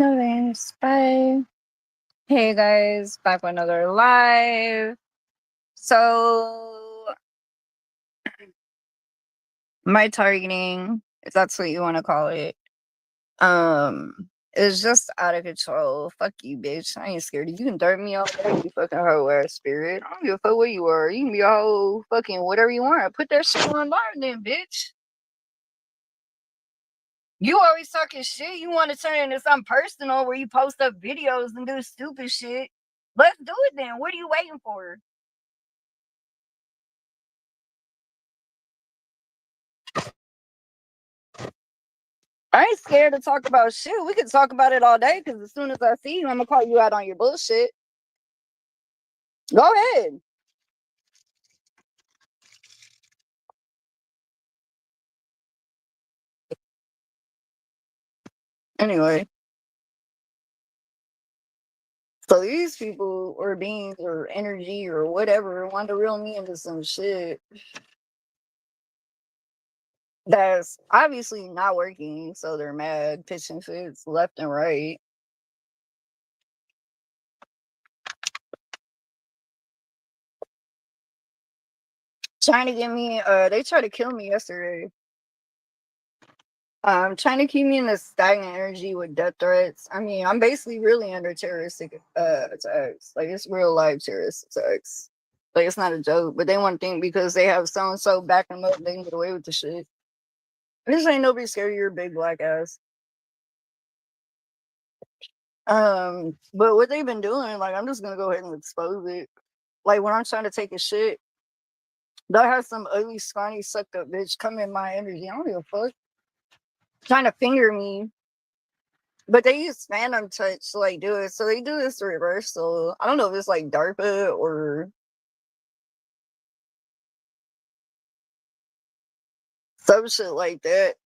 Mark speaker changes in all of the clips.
Speaker 1: No thanks. Bye. Hey guys, back with another live. So my targeting, if that's what you want to call it, is just out of control. Fuck you, bitch. I ain't scared of you. You can dirt me all day, you fucking hoe ass spirit. I don't give a fuck what you are. You can be a whole fucking whatever you want. Put that shit online then, bitch. You always talking shit. You want to turn it into something personal where you post up videos and do stupid shit. Let's do it then. What are you waiting for? I ain't scared to talk about shit. We can talk about it all day because as soon as I see you, I'm gonna call you out on your bullshit. Go ahead. Anyway, so these people or beings or energy or whatever want to reel me into some shit that's obviously not working. So they're mad, pitching fits left and right. Trying to get me, they tried to kill me yesterday. Trying to keep me in this stagnant energy with death threats. I mean, I'm basically really under terroristic attacks. Like it's real life terrorist attacks. Like it's not a joke, but they want to think because they have so and so backing them up, they can get away with the shit. This ain't nobody scary, your big black ass. But what they've been doing, like I'm just gonna go ahead and expose it. Like when I'm trying to take a shit, they'll have some ugly, scrawny, sucked up bitch come in my energy. I don't give a fuck. Trying to finger me. But they use Phantom Touch to like do it. So they do this reversal. I don't know if it's like DARPA or some shit like that.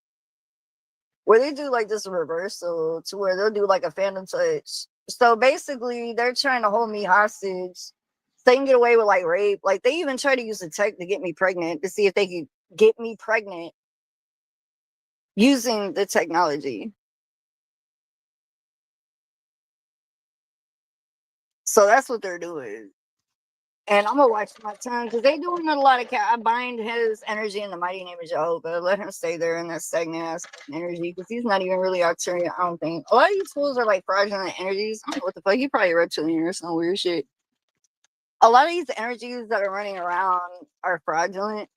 Speaker 1: Where they do like this reversal to where they'll do like a Phantom Touch. So basically they're trying to hold me hostage. So they can get away with like rape. Like they even try to use the tech to get me pregnant to see if they could get me pregnant using the technology. So that's what they're doing. And I'm gonna watch my tongue because they doing a lot of I bind his energy in the mighty name of Jehovah. Let him stay there in that stagnant ass energy because he's not even really Arcturian. I don't think a lot of these fools are like fraudulent energies. I don't know what the fuck. He probably reptilian or some weird shit. A lot of these energies that are running around are fraudulent.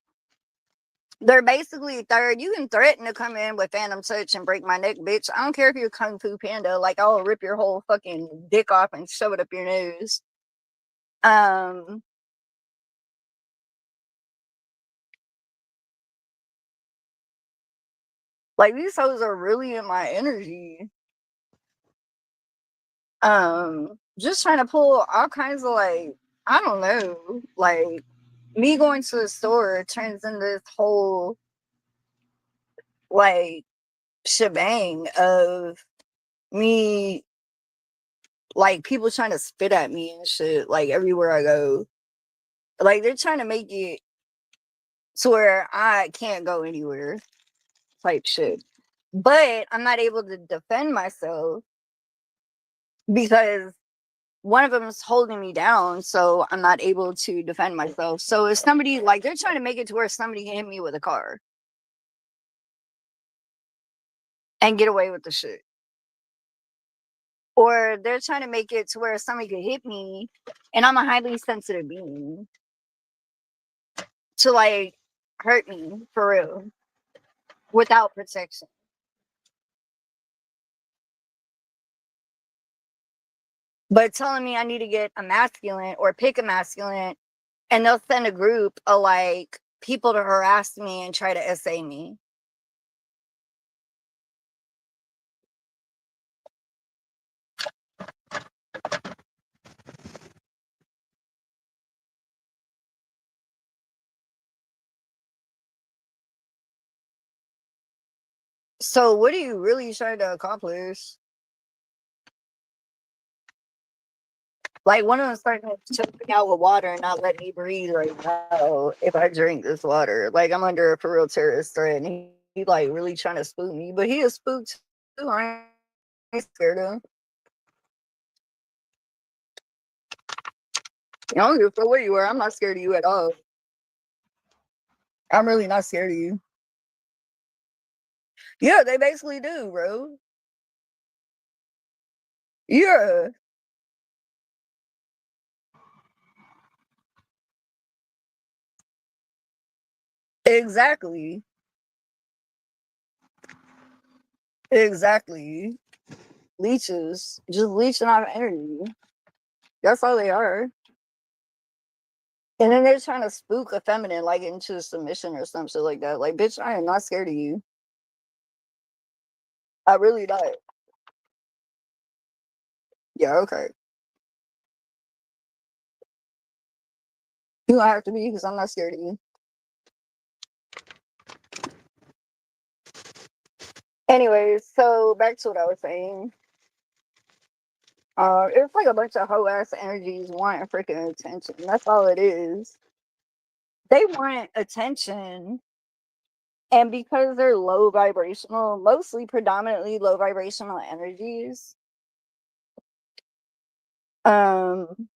Speaker 1: They're basically third. You can threaten to come in with Phantom Touch and break my neck, bitch. I don't care if you're Kung Fu Panda. Like I'll rip your whole fucking dick off and shove it up your nose. Um, like these hoes are really in my energy. Just trying to pull all kinds of like, I don't know, like me going to the store turns into this whole like shebang of me like people trying to spit at me and shit like everywhere I go. Like they're trying to make it to where I can't go anywhere type shit. But I'm not able to defend myself because one of them is holding me down, so I'm not able to defend myself. So if somebody like they're trying to make it to where somebody can hit me with a car and get away with the shit. Or they're trying to make it to where somebody could hit me and I'm a highly sensitive being to like hurt me for real without protection. But telling me I need to get a masculine or pick a masculine and they'll send a group of like people to harass me and try to essay me. So what are you really trying to accomplish? Like one of them started choking out with water and not letting me breathe right now if I drink this water. Like I'm under a for real terrorist threat and he like really trying to spook me, but he is spooked too. Right? I'm scared of. I don't give a fuck where you are. I'm not scared of you at all. I'm really not scared of you. Yeah, they basically do, bro. Yeah, exactly. Exactly. Leeches. Just leeching out energy. That's all they are. And then they're trying to spook a feminine like into submission or some shit like that. Like, bitch, I am not scared of you. I really not. Yeah, okay. You don't have to be because I'm not scared of you. Anyways, so back to what I was saying. It's like a bunch of hoe ass energies wanting freaking attention. That's all it is. They want attention, and because they're low vibrational, mostly predominantly low vibrational energies, um,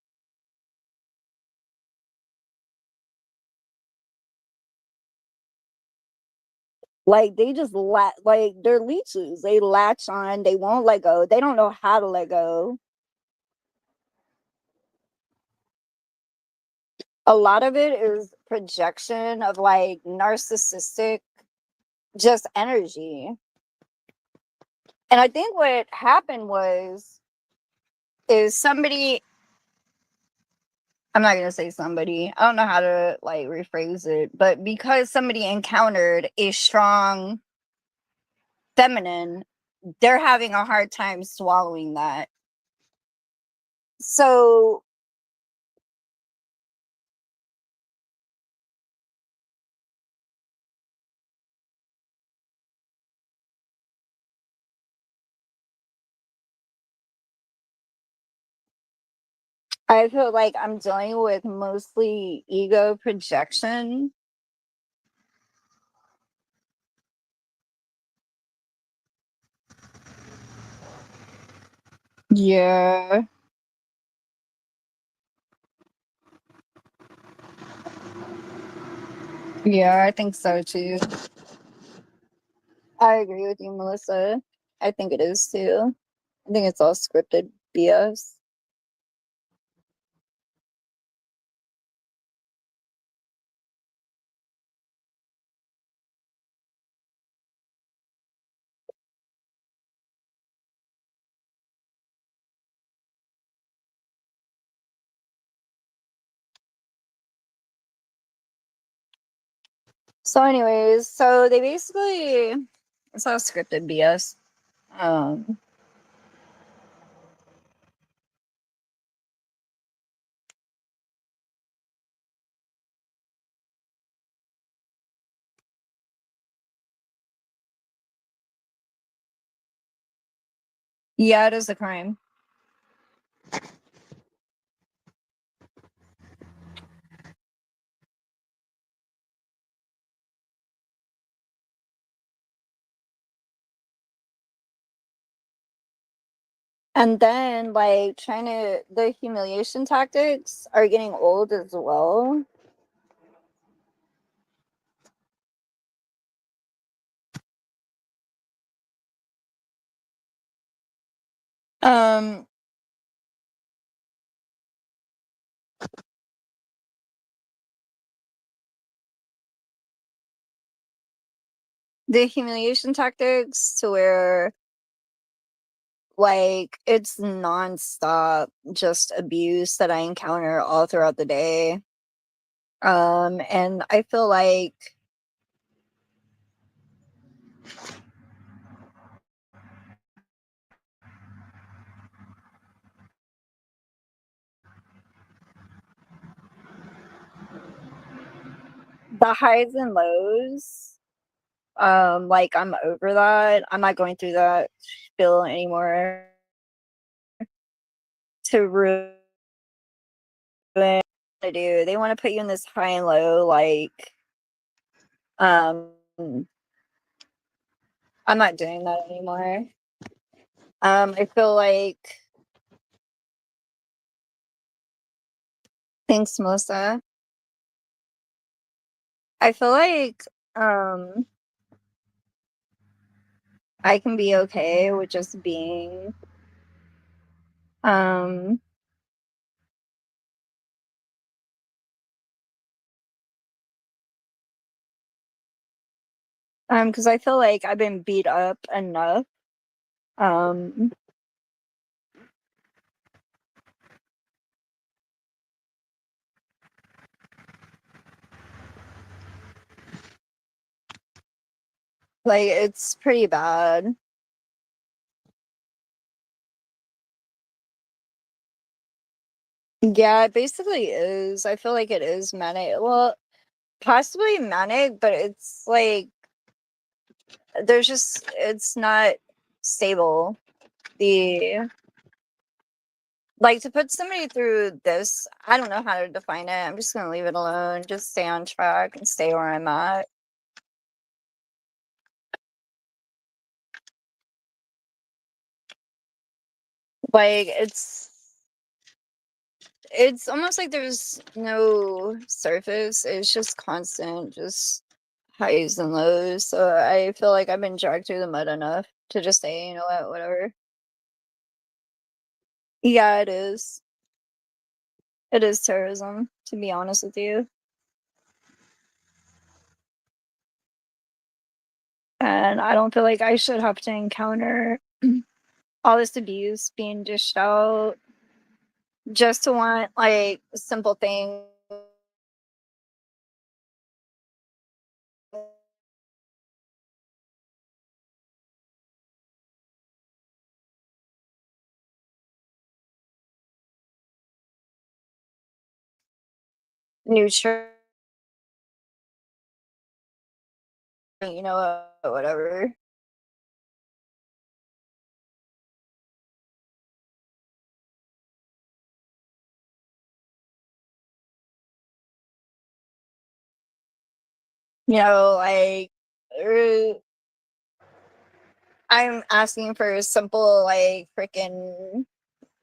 Speaker 1: like they just like they're leeches. They latch on. They won't let go. They don't know how to let go. A lot of it is projection of like narcissistic just energy. And I think what happened was is somebody, I'm not gonna say somebody, I don't know how to like rephrase it, but because somebody encountered a strong feminine, they're having a hard time swallowing that. So I feel like I'm dealing with mostly ego projection. Yeah. Yeah, I think so too. I agree with you, Melissa. I think it is too. I think it's all scripted BS. So, anyways, so they basically it's all scripted BS. Um, yeah, it is a crime. And then like trying to the humiliation tactics are getting old as well. Um, the humiliation tactics to where like it's nonstop just abuse that I encounter all throughout the day. And I feel like the highs and lows, like I'm over that. I'm not going through that spill anymore to ruin to do. They want to put you in this high and low, like um I'm not doing that anymore. I feel like thanks, Melissa. I feel like um I can be okay with just being um because I feel like I've been beat up enough. Um like it's pretty bad. Yeah, it basically is. I feel like it is manic. Well, possibly manic, but it's like there's just it's not stable. The like to put somebody through this, I don't know how to define it. I'm just gonna leave it alone. Just stay on track and stay where I'm at. Like it's almost like there's no surface. It's just constant, just highs and lows. So I feel like I've been dragged through the mud enough to just say, you know what, whatever. Yeah, it is. It is terrorism, to be honest with you. And I don't feel like I should have to encounter all this abuse being dished out just to want like simple things. Neutral, you know, whatever. You know, like er, I'm asking for simple, like freaking,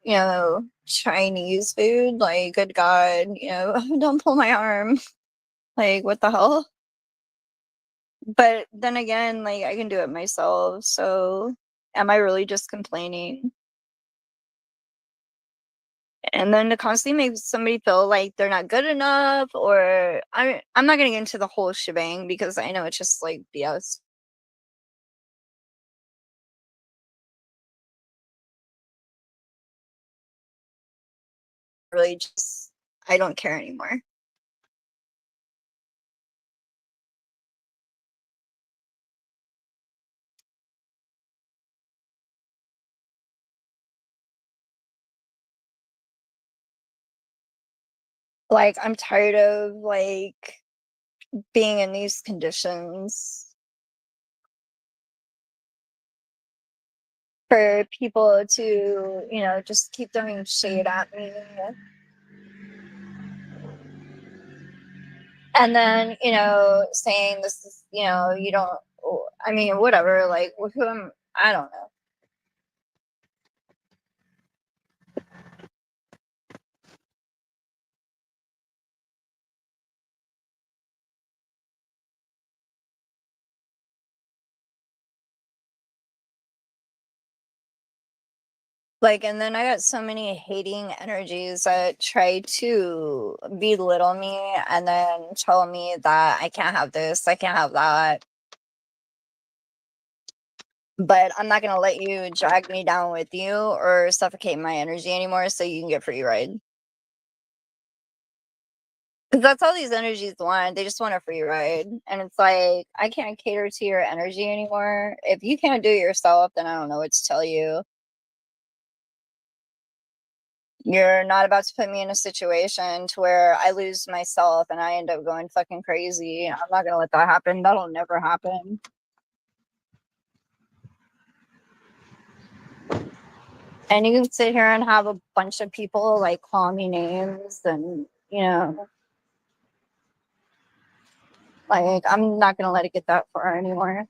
Speaker 1: you know, Chinese food. Like, good God, you know, don't pull my arm. Like, what the hell? But then again, like, I can do it myself. So, am I really just complaining? And then to constantly make somebody feel like they're not good enough, or I'm not gonna get into the whole shebang because I know it's just like BS. Really, just I don't care anymore. Like, I'm tired of like being in these conditions for people to, you know, just keep throwing shade at me. And then, you know, saying this is, you know, you don't, I mean, whatever, like, who am, I don't know. Like, and then I got so many hating energies that try to belittle me and then tell me that I can't have this, I can't have that. But I'm not gonna let you drag me down with you or suffocate my energy anymore so you can get free ride. Because that's all these energies want. They just want a free ride. And it's like, I can't cater to your energy anymore. If you can't do it yourself, then I don't know what to tell you. You're not about to put me in a situation to where I lose myself and I end up going fucking crazy. I'm not gonna let that happen. That'll never happen. And you can sit here and have a bunch of people like call me names and, you know, like I'm not gonna let it get that far anymore.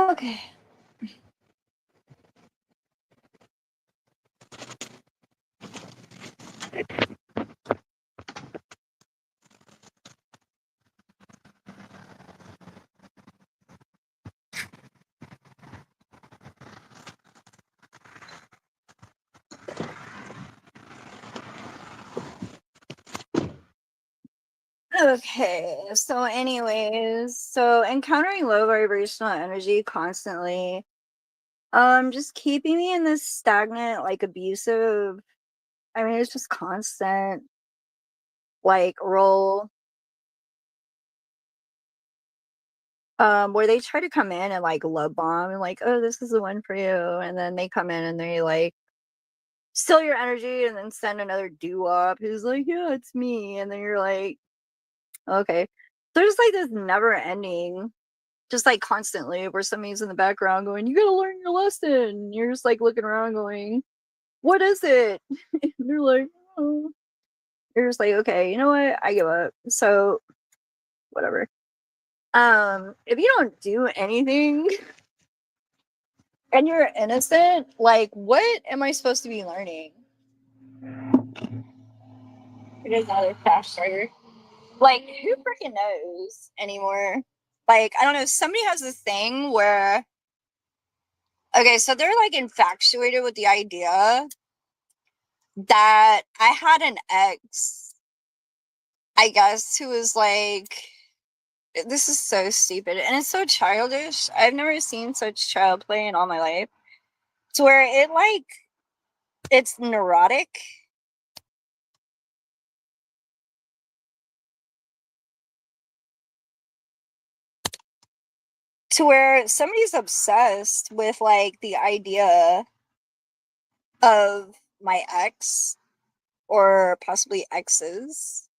Speaker 1: Okay. Okay, so anyways, so encountering low vibrational energy constantly, just keeping me in this stagnant, like abusive, I mean, it's just constant, like role, where they try to come in and like love bomb and like, oh, this is the one for you, and then they come in and they like steal your energy and then send another doo-wop who's like, yeah, it's me, and then you're like, okay. There's like this never ending, just like constantly where somebody's in the background going, you gotta learn your lesson. You're just like looking around going, what is it? And they're like, oh. You're just like, okay, you know what? I give up. So whatever. If you don't do anything and you're innocent, like what am I supposed to be learning? It is another crash starter. Like, who freaking knows anymore? Like, I don't know. Somebody has this thing where, okay, so they're like infatuated with the idea that I had an ex, I guess, who was like, this is so stupid and it's so childish. I've never seen such child play in all my life. To where it like, it's neurotic. To where somebody's obsessed with like the idea of my ex or possibly exes.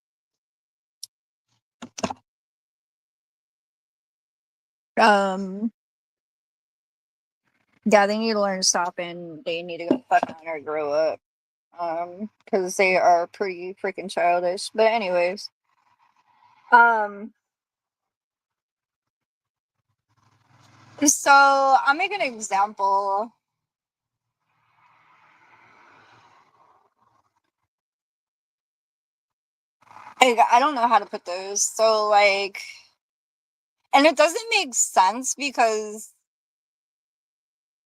Speaker 1: Um, yeah, they need to learn to stop and they need to go fuck on or grow up. Because they are pretty freaking childish. But anyways, um, so I'll make an example. I don't know how to put those. So like, and it doesn't make sense because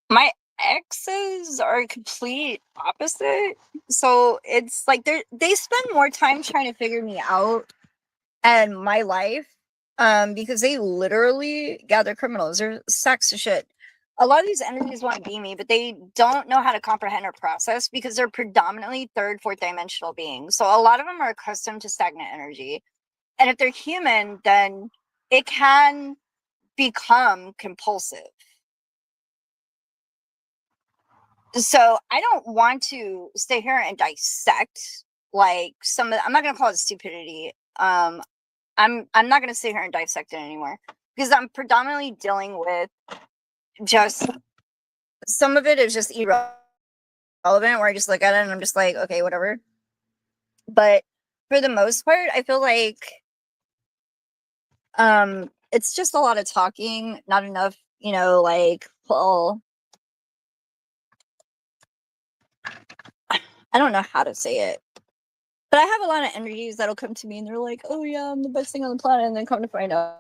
Speaker 1: my exes are complete opposite. So it's like they spend more time trying to figure me out and my life, because they literally, yeah, they're criminals, they're sacks of shit. A lot of these entities want to be me, but they don't know how to comprehend or process because they're predominantly third, fourth dimensional beings. So a lot of them are accustomed to stagnant energy, and if they're human, then it can become compulsive. So I don't want to stay here and dissect like some of I'm not gonna call it stupidity. I'm not gonna sit here and dissect it anymore because I'm predominantly dealing with just some of it is just irrelevant where I just look at it and I'm just like, okay, whatever. But for the most part, I feel like it's just a lot of talking, not enough, like, well, I don't know how to say it. But I have a lot of energies that'll come to me and they're like, oh yeah, I'm the best thing on the planet, and then come to find out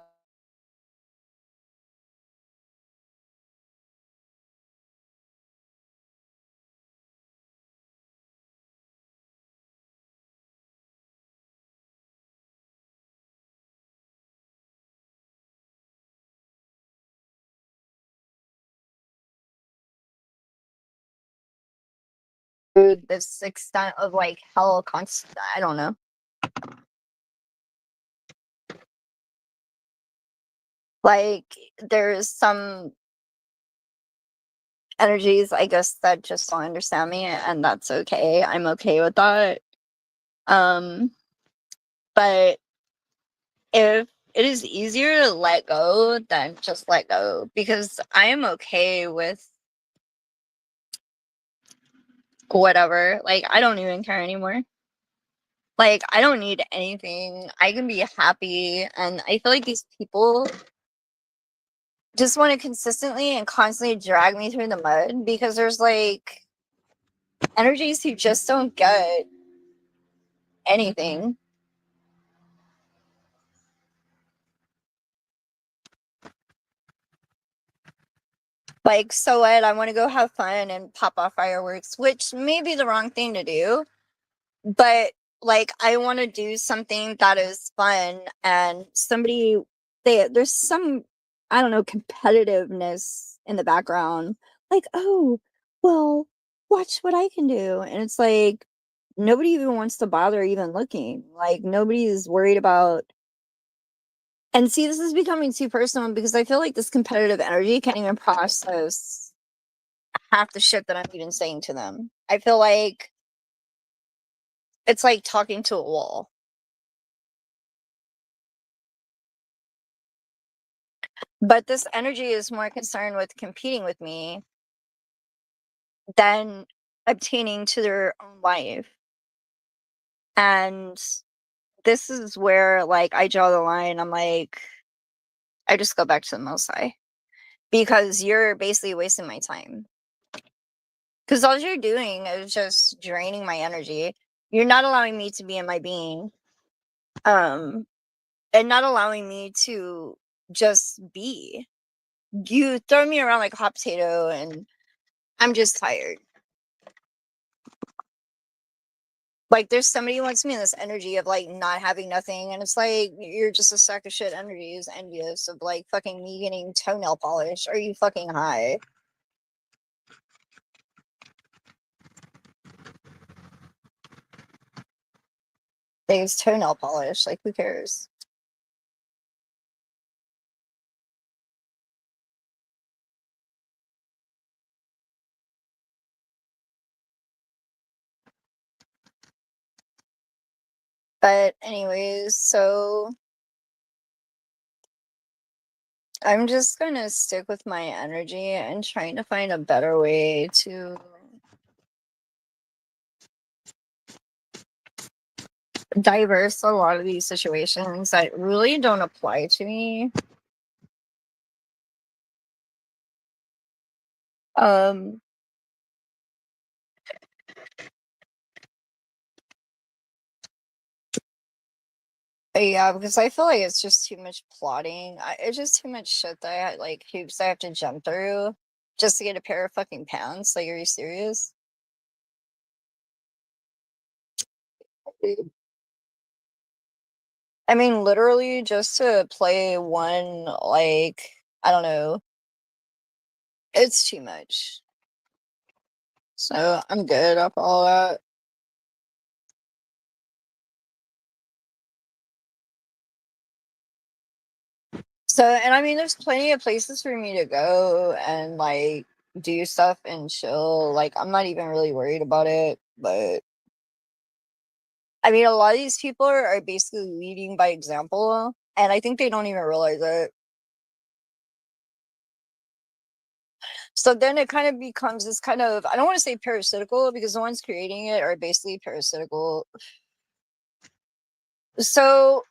Speaker 1: to this extent of like hell constant. I don't know. Like there's some energies, I guess, that just don't understand me, and that's okay. I'm okay with that. Um, but if it is easier to let go, then just let go because I am okay with whatever. Like I don't even care anymore. Like I don't need anything. I can be happy, and I feel like these people just want to consistently and constantly drag me through the mud because there's like energies who just don't get anything. Like, so what? I want to go have fun and pop off fireworks, which may be the wrong thing to do, but like, I want to do something that is fun and there's some, I don't know, competitiveness in the background. Like, oh, well, watch what I can do. And it's like, nobody even wants to bother even looking. Like, nobody is worried about. And see, this is becoming too personal because I feel like this competitive energy can't even process half the shit that I'm even saying to them. I feel like it's like talking to a wall. But this energy is more concerned with competing with me than obtaining to their own life. And this is where like I draw the line. I'm like, I just go back to the Most High because you're basically wasting my time. Because all you're doing is just draining my energy. You're not allowing me to be in my being. And not allowing me to just be. You throw me around like a hot potato and I'm just tired. Like there's somebody who wants me in this energy of like not having nothing, and it's like you're just a sack of shit energy who's envious of like fucking me getting toenail polish. Are you fucking high? There's toenail polish, like who cares? But anyways, so I'm just gonna stick with my energy and trying to find a better way to diverse a lot of these situations that really don't apply to me. Um yeah, because I feel like it's just too much plotting. It's just too much shit that like hoops I have to jump through just to get a pair of fucking pants. Like, are you serious? I mean, literally, just to play one, like, I don't know, it's too much. So I'm good off all that. So, and I mean, there's plenty of places for me to go and like do stuff and chill. Like, I'm not even really worried about it, but I mean, a lot of these people are basically leading by example, and I think they don't even realize it. So then it kind of becomes this kind of, I don't want to say parasitical because the ones creating it are basically parasitical. So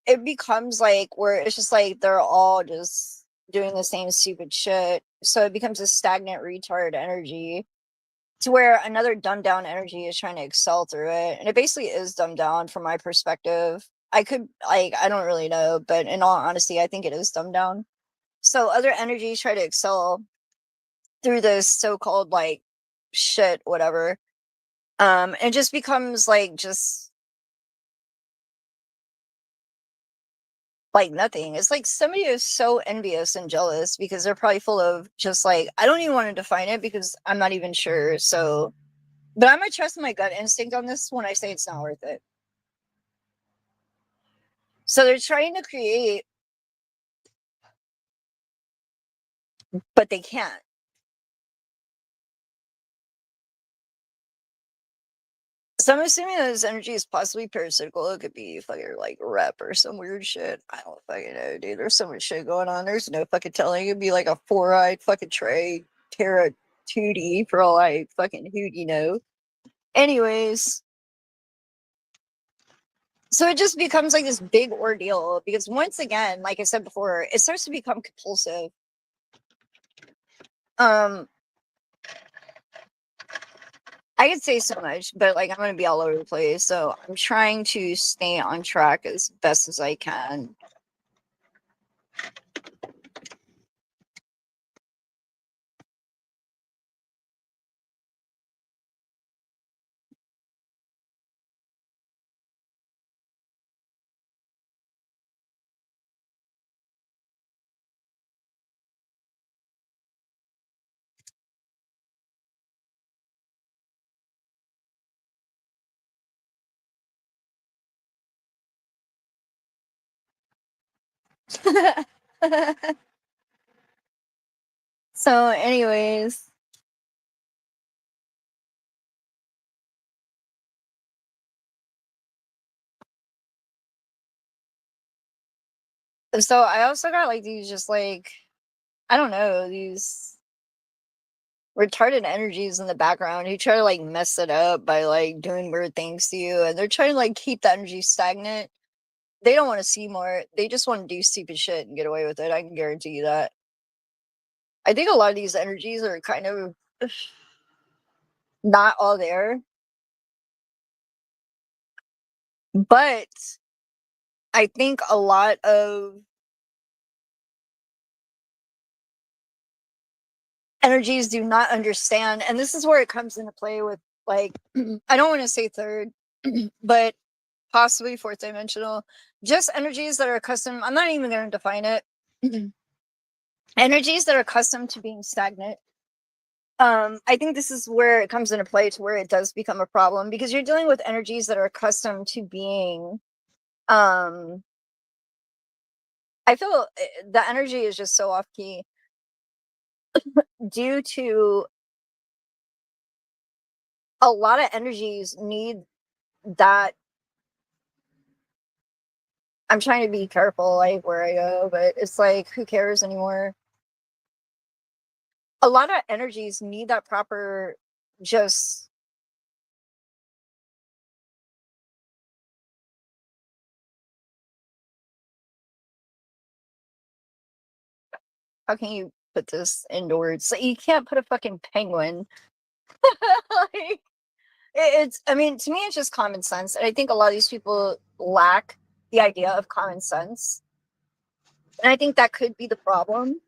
Speaker 1: it becomes like where it's just like they're all just doing the same stupid shit. So it becomes a stagnant retard energy to where another dumbed down energy is trying to excel through it. And it basically is dumbed down from my perspective. I could like I don't really know, but in all honesty, I think it is dumbed down. So other energies try to excel through this so-called like shit, whatever. It just becomes like just like nothing. It's like somebody is so envious and jealous because they're probably full of just like I don't even want to define it because I'm not even sure. So but I'm gonna trust my gut instinct on this when I say it's not worth it. So they're trying to create, but they can't. So I'm assuming that this energy is possibly parasitical. It could be fucking like rep or some weird shit. I don't fucking know, dude. There's so much shit going on. There's no fucking telling. It'd be like a four-eyed fucking Trey Terra Tootie for all I fucking hootie know. Anyways, So it just becomes like this big ordeal because once again, like I said before, it starts to become compulsive. I could say so much, but like I'm gonna be all over the place. So I'm trying to stay on track as best as I can. So, anyways, so I also got like these just like I don't know, these retarded energies in the background who try to like mess it up by like doing weird things to you and they're trying to like keep the energy stagnant. They don't want to see more. They just want to do stupid shit and get away with it. I can guarantee you that. I think a lot of these energies are kind of not all there, but I think a lot of energies do not understand. And this is where it comes into play with like, I don't want to say third, but possibly fourth dimensional, just energies that are accustomed. I'm not even going to define it. Energies that are accustomed to being stagnant. I think this is where it comes into play to where it does become a problem because you're dealing with energies that are accustomed to being um I feel the energy is just so off key due to a lot of energies need that. I'm trying to be careful like where I go, but it's like who cares anymore? A lot of energies need that proper just how can you put this indoors? Like, you can't put a fucking penguin. Like, it's I mean, to me it's just common sense. And I think a lot of these people lack the idea of common sense. And I think that could be the problem.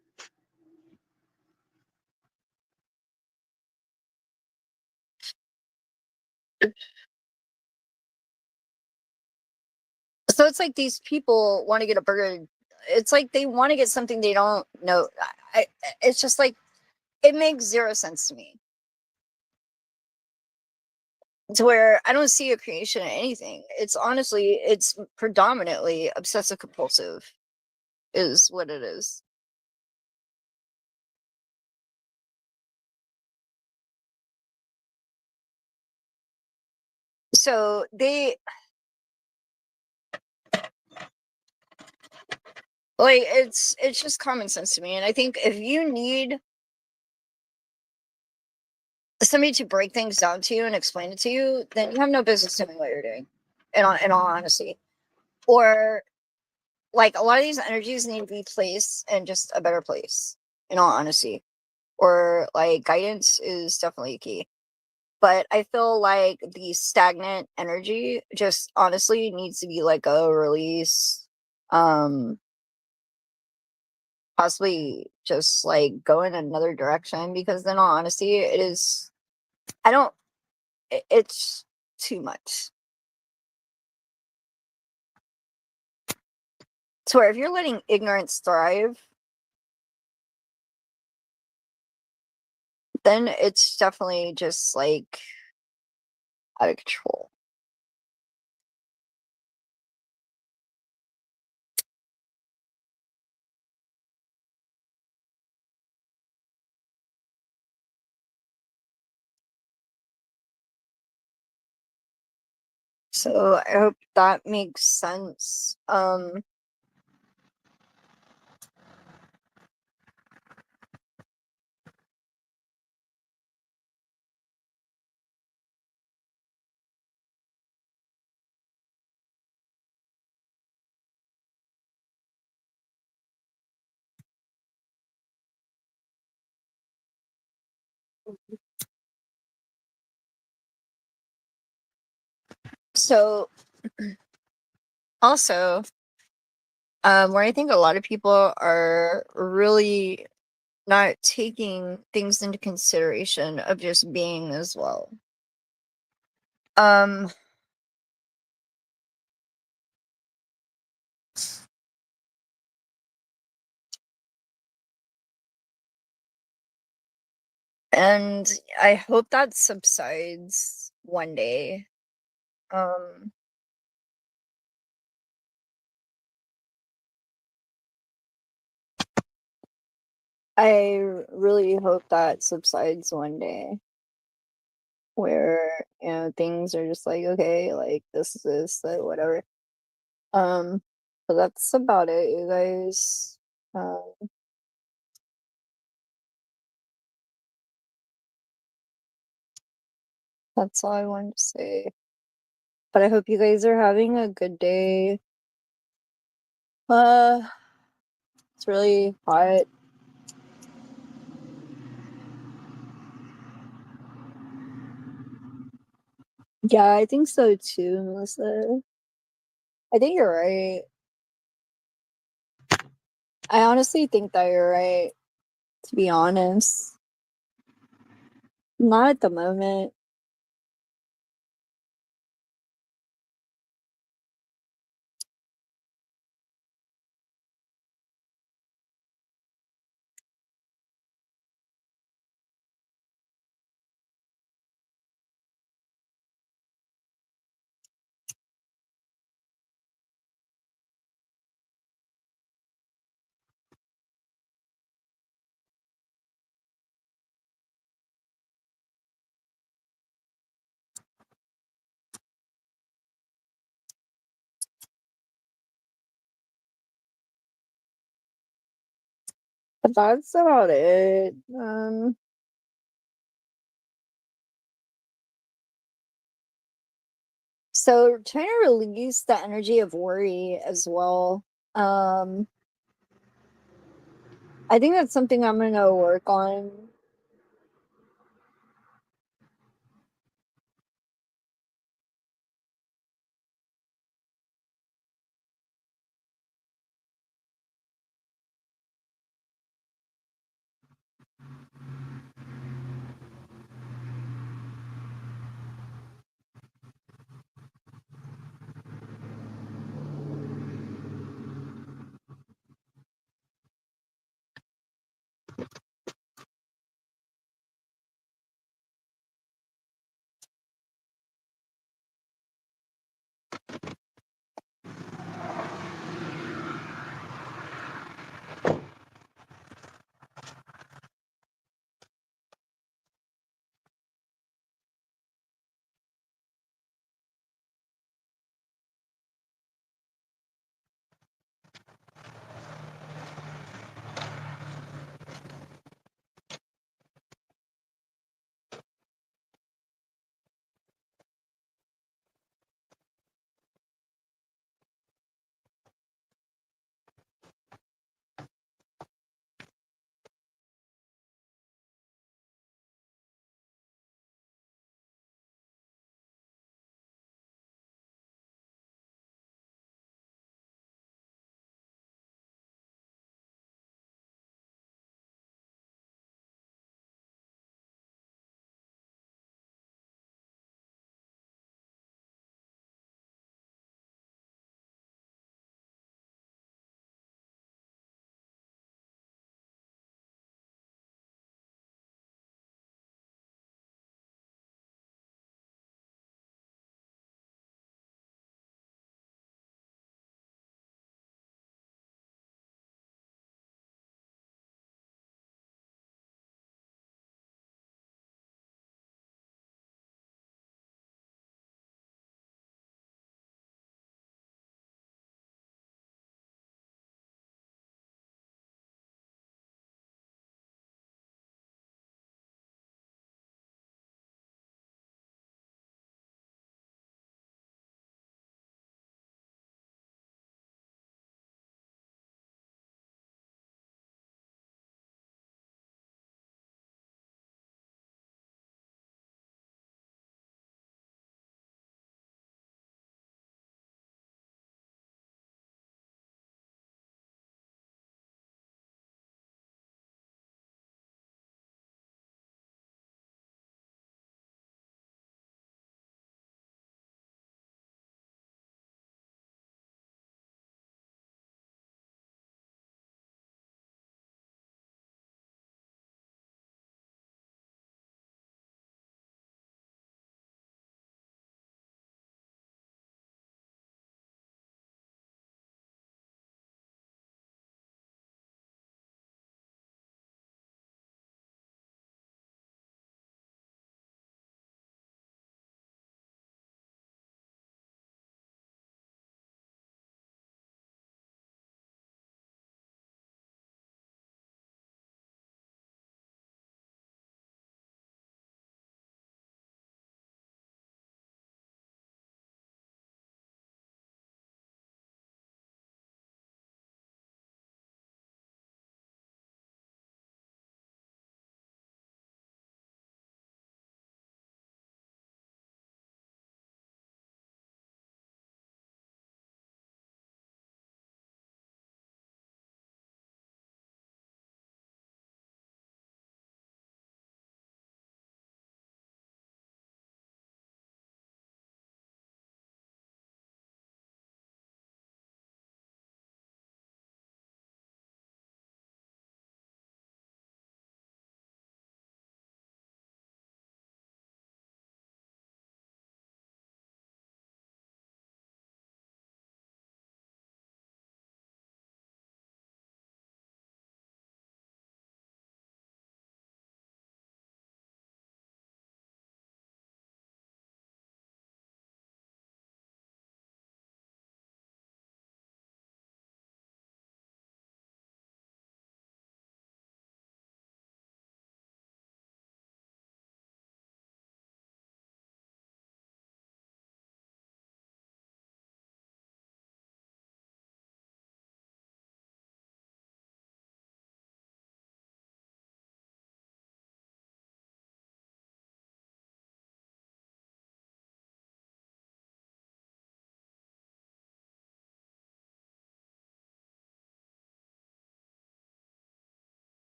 Speaker 1: So it's like these people want to get a burger. It's like they want to get something they don't know. It's just like it makes zero sense to me. To where I don't see a creation in anything. It's honestly, it's predominantly obsessive compulsive, is what it is. So they like it's just common sense to me. And I think if you need somebody to break things down to you and explain it to you, then you have no business doing what you're doing. In all honesty, or like a lot of these energies need to be placed in just a better place. In all honesty, or like guidance is definitely key. But I feel like the stagnant energy just honestly needs to be like a release. Um, Possibly just like go in another direction because, in all honesty, it is. I don't. It's too much. So if you're letting ignorance thrive, then it's definitely just like out of control. So I hope that makes sense. So also, where I think a lot of people are really not taking things into consideration of just being as well. Um, and I hope that subsides one day. Um, really hope that subsides one day where, things are just like, okay, like this, like whatever. Um, but that's about it, you guys. Um, that's all I wanted to say. But I hope you guys are having a good day. Uh, it's really hot. Yeah, I think so too, Melissa. I think you're right. I honestly think that you're right, to be honest. Not at the moment. But that's about it. So trying to release the energy of worry as well. Um, I think that's something I'm gonna work on